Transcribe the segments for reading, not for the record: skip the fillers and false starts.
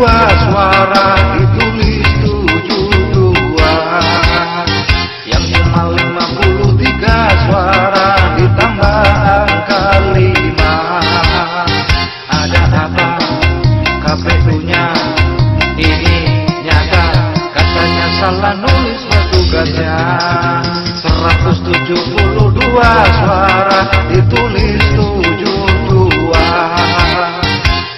suara ditulis 72. Yang cuma 53 suara ditambah angka 5. Ada apa KPU-nya ini nyata, katanya salah nulis petugasnya. 172 suara ditulis 72.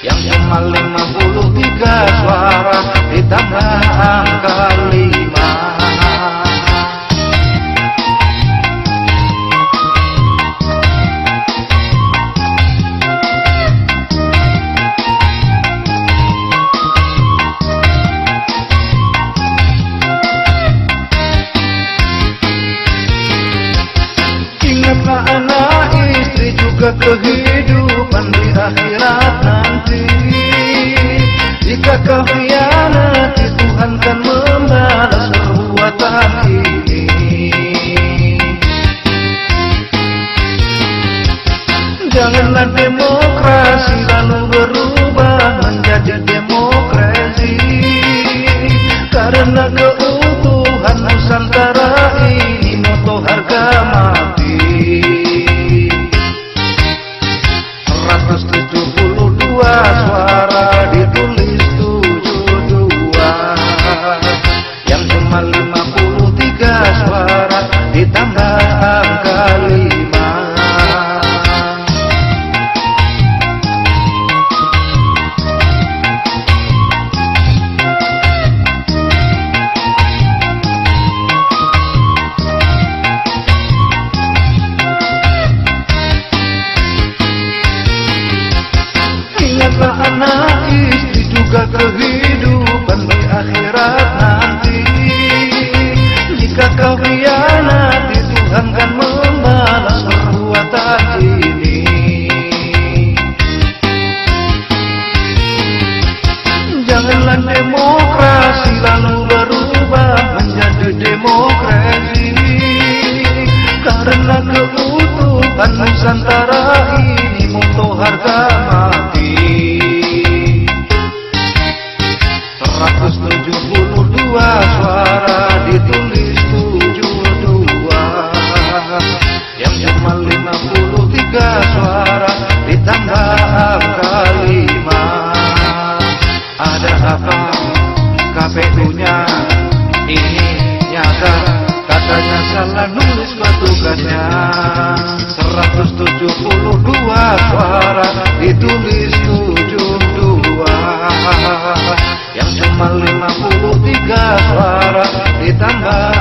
Yang cuma 53 suara ditambah angka 5. Ingatlah anak istri juga kehidupan di akhirat nanti. Jika kau khianati, Tuhan kan membalas perbuatan ini. Janganlah demokrasi lalu berubah menjadi demokrasi, karena keutuhan Nusantara ini moto harga mati. 172 suara ditulis 72. Yang cuma 53 suara ditambah angka 5. Ingatlah anak istri juga kehidupan di akhirat nanti. Jika kau khianati, Tuhan kan membalas perbuatan ini. Janganlah demokrasi lalu berubah menjadi demokrasi, karena keutuhan Nusantara ini moto harga mati. 172 suara ditulis 72. Yang cuma 53 suara ditambah angka 5. Ada apa KPU-nya ini nyata, katanya salah nulis petugasnya. 172 suara ditulis 72. Yang cuma 53 suara ditambah